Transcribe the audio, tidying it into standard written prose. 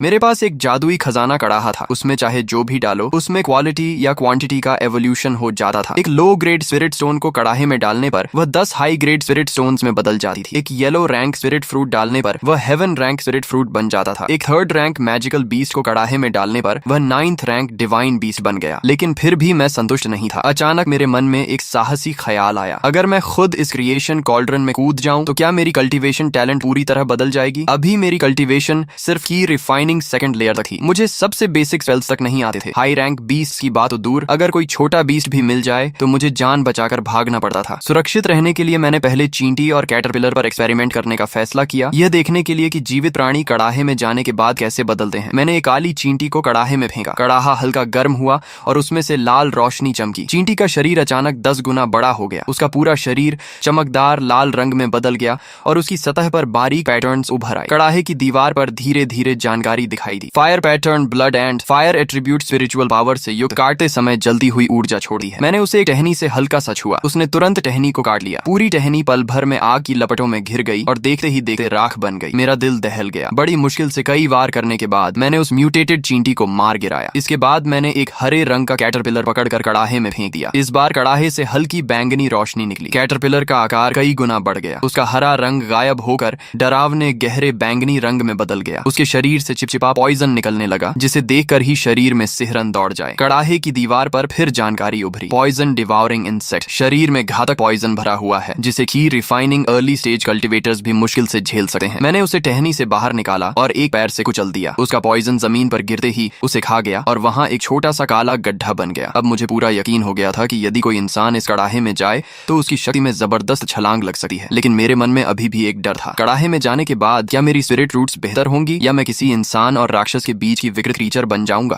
मेरे पास एक जादुई खजाना कड़ाहा था। उसमें चाहे जो भी डालो उसमें क्वालिटी या क्वांटिटी का एवोल्यूशन हो जाता था। एक लो ग्रेड स्पिरिट स्टोन को कड़ाहे में डालने पर वह 10 हाई ग्रेड स्पिरिट स्टोन्स में बदल जाती थी। एक येलो रैंक स्पिरिट फ्रूट डालने पर वह हेवन रैंक स्पिरिट फ्रूट बन जाता था। एक थर्ड रैंक मैजिकल बीस्ट को कड़ाहे में डालने पर वह 9th रैंक डिवाइन बीस्ट बन गया। लेकिन फिर भी मैं संतुष्ट नहीं था। अचानक मेरे मन में एक साहसी ख्याल आया, अगर मैं खुद इस क्रिएशन कॉल्ड्रन में कूद जाऊं तो क्या मेरी कल्टीवेशन टैलेंट पूरी तरह बदल जाएगी। अभी मेरी कल्टीवेशन सिर्फ की रिफाइनिंग सेकंड लेयर तक थी। मुझे सबसे बेसिक स्पेल्स तक नहीं आते थे। हाई रैंक बीस्ट की बात तो दूर, अगर कोई छोटा बीस्ट भी मिल जाए तो मुझे जान बचाकर भागना पड़ता था। सुरक्षित रहने के लिए मैंने पहले चींटी और कैटरपिलर पर एक्सपेरिमेंट करने का फैसला किया, यह देखने के लिए कि जीवित प्राणी कड़ाहे में जाने के बाद कैसे बदलते हैं। मैंने एक काली चींटी को कड़ाहे में फेंका। कड़ाहा हल्का गर्म हुआ और उसमें से लाल रोशनी चमकी। चींटी का शरीर अचानक 10 गुना बड़ा हो गया। उसका पूरा शरीर चमकदार लाल रंग में बदल गया और उसकी सतह पर बारीक पैटर्न्स उभर आए। कड़ाहे की दीवार पर धीरे धीरे जानकारी दिखाई दी। Fire pattern, blood and fire attribute spiritual power से युक्त। काटते समय जल्दी हुई ऊर्जा छोड़ी है। मैंने उसे एक टहनी से हल्का सा छुआ। उसने तुरंत टहनी को काट लिया। पूरी टहनी पल भर में आग की लपटों में घिर गई और देखते ही देखते राख बन गई। मेरा दिल दहल गया। बड़ी मुश्किल से कई वार करने के बाद मैंने उस म्यूटेटेड चींटी को मार गिराया। इसके बाद मैंने एक हरे रंग का कैटरपिलर पकड़कर कड़ाहे में फेंक दिया। इस बार कड़ाहे से हल्की बैंगनी रोशनी निकली। कैटरपिलर का आकार कई गुना बढ़ गया। उसका हरा रंग गायब होकर डरावने गहरे बैंगनी रंग में बदल गया। उसके शरीर से चिपचिपा पॉइजन निकलने लगा, जिसे देखकर ही शरीर में सिहरन दौड़ जाए। कड़ाहे की दीवार पर फिर जानकारी उभरी। पॉइजन डिवाउरिंग इंसेक्ट, शरीर में घातक पॉइजन भरा हुआ है, जिसे की रिफाइनिंग अर्ली स्टेज कल्टीवेटर्स भी मुश्किल से झेल सकते हैं। मैंने उसे टहनी से बाहर निकाला और एक पैर से कुचल दिया। उसका पॉइजन जमीन पर गिरते ही उसे खा गया और वहां एक छोटा सा काला गड्ढा बन गया। अब मुझे पूरा यकीन हो गया था कि यदि कोई इंसान इस कड़ाहे में जाए तो उसकी शक्ति में जबरदस्त छलांग लग सकती है। लेकिन मेरे मन में अभी भी एक डर था। कड़ाहे में जाने के बाद क्या मेरी स्पिरिट रूट्स बेहतर होंगी या मैं किसी इंसान और राक्षस के बीच की विकृत क्रीचर बन जाऊंगा।